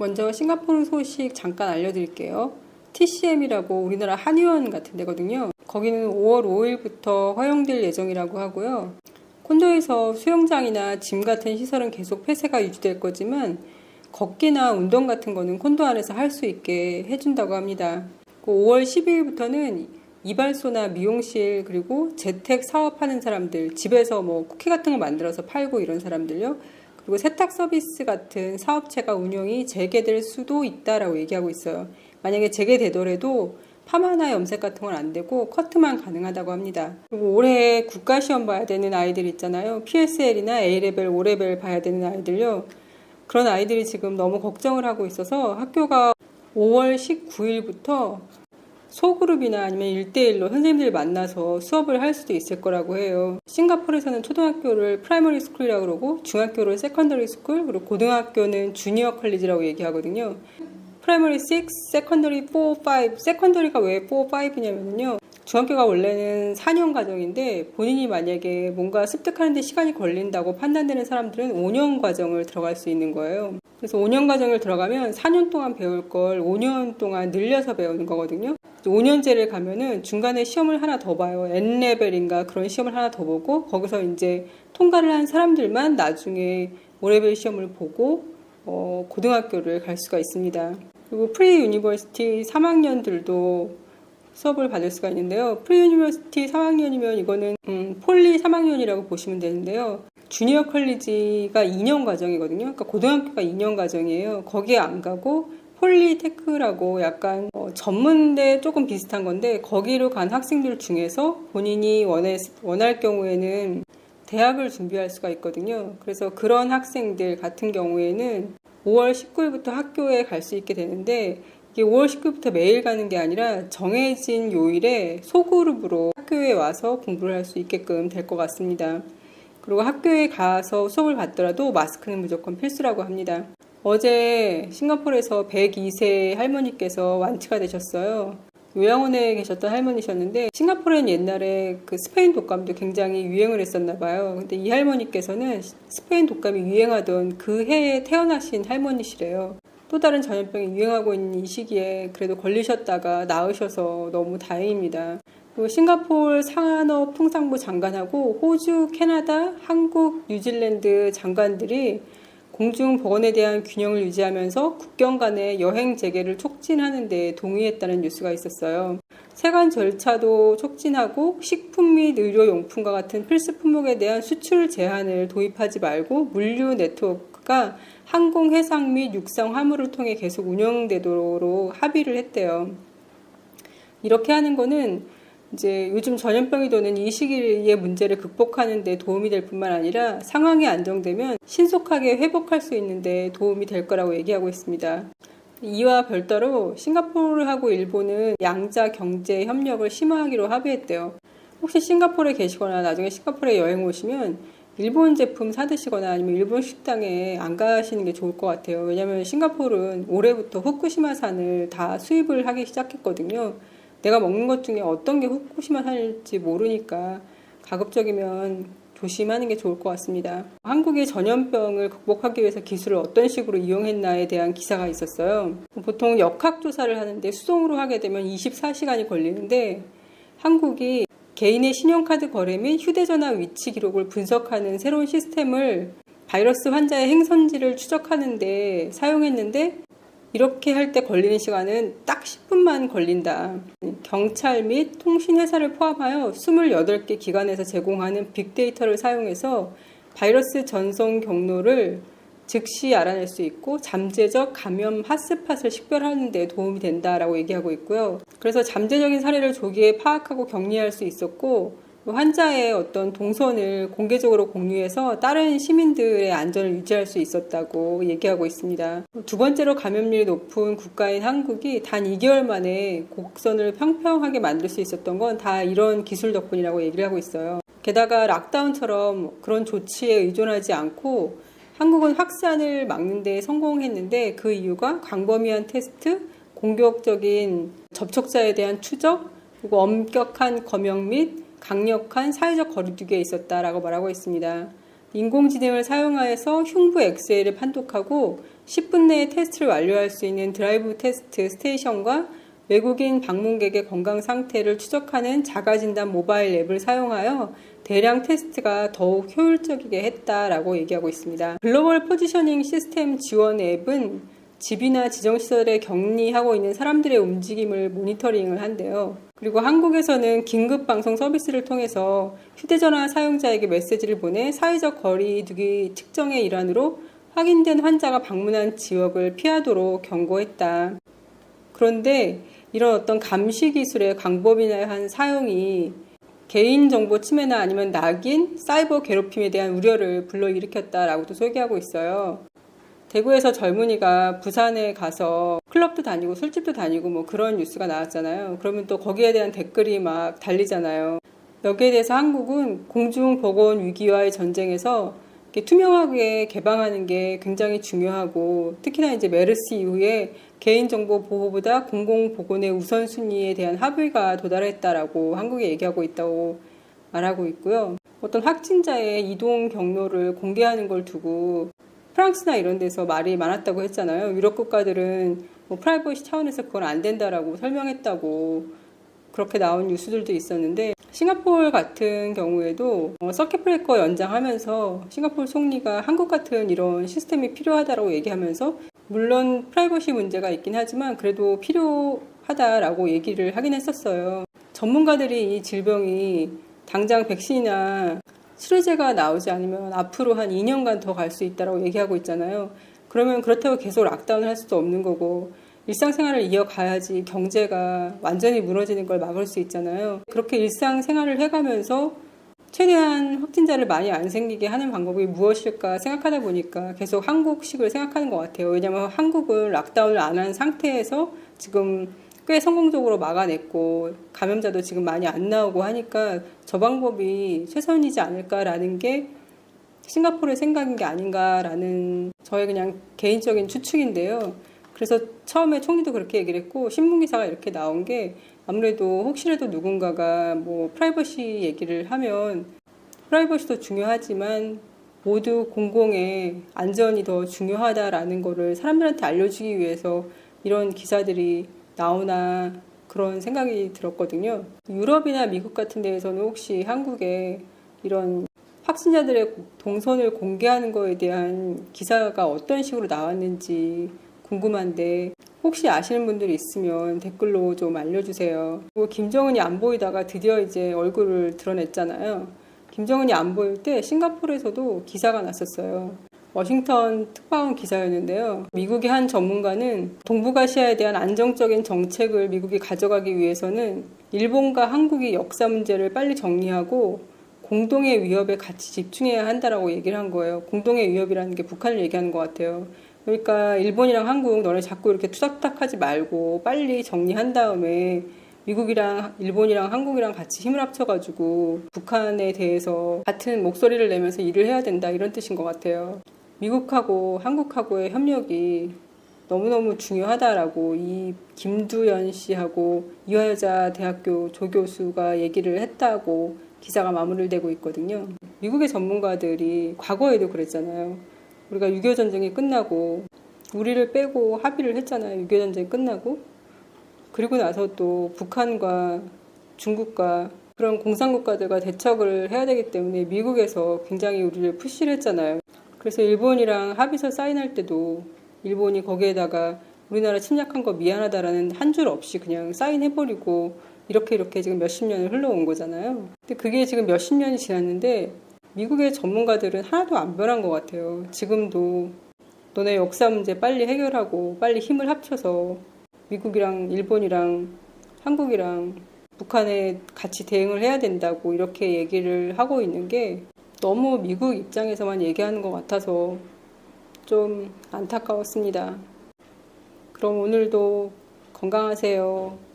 먼저 싱가포르 소식 잠깐 알려드릴게요. TCM이라고 우리나라 한의원 같은 데거든요. 거기는 5월 5일부터 허용될 예정이라고 하고요. 콘도에서 수영장이나 짐 같은 시설은 계속 폐쇄가 유지될 거지만 걷기나 운동 같은 거는 콘도 안에서 할 수 있게 해준다고 합니다. 5월 12일부터는 이발소나 미용실 그리고 재택 사업하는 사람들, 집에서 뭐 쿠키 같은 거 만들어서 팔고 이런 사람들요. 그리고 세탁 서비스 같은 사업체가 운영이 재개될 수도 있다라고 얘기하고 있어요. 만약에 재개되더라도 파마나 염색 같은 건 안 되고 커트만 가능하다고 합니다. 그리고 올해 국가시험 봐야 되는 아이들 있잖아요. PSL이나 A레벨, O레벨 봐야 되는 아이들요. 그런 아이들이 지금 너무 걱정을 하고 있어서 학교가 5월 19일부터 소그룹이나 아니면 1대1로 선생님들 만나서 수업을 할 수도 있을 거라고 해요. 싱가포르에서는 초등학교를 프라이머리 스쿨이라고 그러고 중학교를 세컨더리 스쿨, 그리고 고등학교는 주니어 컬리지라고 얘기하거든요. 프라이머리 6, 세컨더리 4, 5, 세컨더리가 왜 4, 5냐면요. 중학교가 원래는 4년 과정인데 본인이 만약에 뭔가 습득하는데 시간이 걸린다고 판단되는 사람들은 5년 과정을 들어갈 수 있는 거예요. 그래서 5년 과정을 들어가면 4년 동안 배울 걸 5년 동안 늘려서 배우는 거거든요. 5년제를 가면은 중간에 시험을 하나 더 봐요. N레벨인가 그런 시험을 하나 더 보고 거기서 이제 통과를 한 사람들만 나중에 5레벨 시험을 보고 고등학교를 갈 수가 있습니다. 그리고 프리 유니버시티 3학년들도 수업을 받을 수가 있는데요. 프리 유니버시티 3학년이면 이거는 폴리 3학년이라고 보시면 되는데요. 주니어 컬리지가 2년 과정이거든요. 그러니까 고등학교가 2년 과정이에요. 거기에 안 가고 폴리테크라고 약간 전문대 조금 비슷한 건데 거기로 간 학생들 중에서 본인이 원할 경우에는 대학을 준비할 수가 있거든요. 그래서 그런 학생들 같은 경우에는 5월 19일부터 학교에 갈 수 있게 되는데 이게 5월 19일부터 매일 가는 게 아니라 정해진 요일에 소그룹으로 학교에 와서 공부를 할 수 있게끔 될 것 같습니다. 그리고 학교에 가서 수업을 받더라도 마스크는 무조건 필수라고 합니다. 어제 싱가포르에서 102세 할머니께서 완치가 되셨어요. 요양원에 계셨던 할머니셨는데 싱가포르는 옛날에 그 스페인 독감도 굉장히 유행을 했었나 봐요. 근데 이 할머니께서는 스페인 독감이 유행하던 그 해에 태어나신 할머니시래요. 또 다른 전염병이 유행하고 있는 이 시기에 그래도 걸리셨다가 나으셔서 너무 다행입니다. 그리고 싱가포르 산업통상부 장관하고 호주, 캐나다, 한국, 뉴질랜드 장관들이 공중보건에 대한 균형을 유지하면서 국경 간의 여행 재개를 촉진하는 데 동의했다는 뉴스가 있었어요. 세관 절차도 촉진하고 식품 및 의료용품과 같은 필수 품목에 대한 수출 제한을 도입하지 말고 물류 네트워크가 항공, 해상 및 육상 화물을 통해 계속 운영되도록 합의를 했대요. 이렇게 하는 거는 이제 요즘 전염병이 도는 이 시기의 문제를 극복하는 데 도움이 될 뿐만 아니라 상황이 안정되면 신속하게 회복할 수 있는 데 도움이 될 거라고 얘기하고 있습니다. 이와 별도로 싱가포르하고 일본은 양자 경제 협력을 심화하기로 합의했대요. 혹시 싱가포르에 계시거나 나중에 싱가포르에 여행 오시면 일본 제품 사드시거나 아니면 일본 식당에 안 가시는 게 좋을 것 같아요. 왜냐하면 싱가포르는 올해부터 후쿠시마산을 다 수입을 하기 시작했거든요. 내가 먹는 것 중에 어떤 게 후쿠시마산일지 모르니까 가급적이면 조심하는 게 좋을 것 같습니다. 한국이 전염병을 극복하기 위해서 기술을 어떤 식으로 이용했나에 대한 기사가 있었어요. 보통 역학조사를 하는데 수동으로 하게 되면 24시간이 걸리는데 한국이 개인의 신용카드 거래 및 휴대전화 위치 기록을 분석하는 새로운 시스템을 바이러스 환자의 행선지를 추적하는 데 사용했는데 이렇게 할 때 걸리는 시간은 딱 10분만 걸린다. 경찰 및 통신회사를 포함하여 28개 기관에서 제공하는 빅데이터를 사용해서 바이러스 전송 경로를 즉시 알아낼 수 있고 잠재적 감염 핫스팟을 식별하는 데 도움이 된다라고 얘기하고 있고요. 그래서 잠재적인 사례를 조기에 파악하고 격리할 수 있었고 환자의 어떤 동선을 공개적으로 공유해서 다른 시민들의 안전을 유지할 수 있었다고 얘기하고 있습니다. 두 번째로 감염률이 높은 국가인 한국이 단 2개월 만에 곡선을 평평하게 만들 수 있었던 건 다 이런 기술 덕분이라고 얘기를 하고 있어요. 게다가 락다운처럼 그런 조치에 의존하지 않고 한국은 확산을 막는 데 성공했는데 그 이유가 광범위한 테스트, 공격적인 접촉자에 대한 추적, 그리고 엄격한 검역 및 강력한 사회적 거리두기에 있었다라고 말하고 있습니다. 인공지능을 사용하여서 흉부 엑스레이를 판독하고 10분 내에 테스트를 완료할 수 있는 드라이브 테스트 스테이션과 외국인 방문객의 건강 상태를 추적하는 자가진단 모바일 앱을 사용하여 대량 테스트가 더욱 효율적이게 했다라고 얘기하고 있습니다. 글로벌 포지셔닝 시스템 지원 앱은 집이나 지정시설에 격리하고 있는 사람들의 움직임을 모니터링을 한대요. 그리고 한국에서는 긴급방송 서비스를 통해서 휴대전화 사용자에게 메시지를 보내 사회적 거리두기 측정의 일환으로 확인된 환자가 방문한 지역을 피하도록 경고했다. 그런데 이런 어떤 감시 기술의 광범위한 사용이 개인정보 침해나 아니면 낙인, 사이버 괴롭힘에 대한 우려를 불러일으켰다라고도 소개하고 있어요. 대구에서 젊은이가 부산에 가서 클럽도 다니고 술집도 다니고 뭐 그런 뉴스가 나왔잖아요. 그러면 또 거기에 대한 댓글이 막 달리잖아요. 여기에 대해서 한국은 공중보건 위기와의 전쟁에서 투명하게 개방하는 게 굉장히 중요하고, 특히나 이제 메르스 이후에 개인정보 보호보다 공공보건의 우선순위에 대한 합의가 도달했다라고 한국이 얘기하고 있다고 말하고 있고요. 어떤 확진자의 이동 경로를 공개하는 걸 두고 프랑스나 이런 데서 말이 많았다고 했잖아요. 유럽 국가들은 뭐 프라이버시 차원에서 그건 안 된다라고 설명했다고 그렇게 나온 뉴스들도 있었는데, 싱가포르 같은 경우에도 서킷 브레이커 연장하면서 싱가포르 총리가 한국 같은 이런 시스템이 필요하다라고 얘기하면서, 물론 프라이버시 문제가 있긴 하지만 그래도 필요하다라고 얘기를 하긴 했었어요. 전문가들이 이 질병이 당장 백신이나 치료제가 나오지 않으면 앞으로 한 2년간 더 갈 수 있다고 얘기하고 있잖아요. 그러면 그렇다고 계속 락다운을 할 수도 없는 거고, 일상생활을 이어가야지 경제가 완전히 무너지는 걸 막을 수 있잖아요. 그렇게 일상생활을 해가면서 최대한 확진자를 많이 안 생기게 하는 방법이 무엇일까 생각하다 보니까 계속 한국식을 생각하는 것 같아요. 왜냐하면 한국은 락다운을 안 한 상태에서 지금 꽤 성공적으로 막아냈고 감염자도 지금 많이 안 나오고 하니까 저 방법이 최선이지 않을까라는 게 싱가포르의 생각인 게 아닌가라는 저의 그냥 개인적인 추측인데요. 그래서 처음에 총리도 그렇게 얘기를 했고 신문기사가 이렇게 나온 게, 아무래도 혹시라도 누군가가 뭐 프라이버시 얘기를 하면 프라이버시도 중요하지만 모두 공공의 안전이 더 중요하다라는 거를 사람들한테 알려주기 위해서 이런 기사들이 나오나 그런 생각이 들었거든요. 유럽이나 미국 같은 데에서는 혹시 한국에 이런 확진자들의 동선을 공개하는 거에 대한 기사가 어떤 식으로 나왔는지 궁금한데, 혹시 아시는 분들이 있으면 댓글로 좀 알려주세요. 그리고 김정은이 안 보이다가 드디어 이제 얼굴을 드러냈잖아요. 김정은이 안 보일 때 싱가포르에서도 기사가 났었어요. 워싱턴 특파원 기사였는데요. 미국의 한 전문가는 동북아시아에 대한 안정적인 정책을 미국이 가져가기 위해서는 일본과 한국이 역사 문제를 빨리 정리하고 공동의 위협에 같이 집중해야 한다라고 얘기를 한 거예요. 공동의 위협이라는 게 북한을 얘기하는 것 같아요. 그러니까 일본이랑 한국 너네 자꾸 이렇게 투닥투닥하지 말고 빨리 정리한 다음에 미국이랑 일본이랑 한국이랑 같이 힘을 합쳐가지고 북한에 대해서 같은 목소리를 내면서 일을 해야 된다, 이런 뜻인 것 같아요. 미국하고 한국하고의 협력이 너무너무 중요하다라고 이 김두연 씨하고 이화여자 대학교 조교수가 얘기를 했다고 기사가 마무리되고 있거든요. 미국의 전문가들이 과거에도 그랬잖아요. 우리가 6.25 전쟁이 끝나고 우리를 빼고 합의를 했잖아요. 6.25 전쟁이 끝나고. 그리고 나서 또 북한과 중국과 그런 공산국가들과 대척을 해야 되기 때문에 미국에서 굉장히 우리를 푸시를 했잖아요. 그래서 일본이랑 합의서 사인할 때도 일본이 거기에다가 우리나라 침략한 거 미안하다라는 한 줄 없이 그냥 사인해버리고 이렇게 지금 몇십 년을 흘러온 거잖아요. 근데 그게 지금 몇십 년이 지났는데 미국의 전문가들은 하나도 안 변한 것 같아요. 지금도 너네 역사 문제 빨리 해결하고 빨리 힘을 합쳐서 미국이랑 일본이랑 한국이랑 북한에 같이 대응을 해야 된다고 이렇게 얘기를 하고 있는 게 너무 미국 입장에서만 얘기하는 것 같아서 좀 안타까웠습니다. 그럼 오늘도 건강하세요.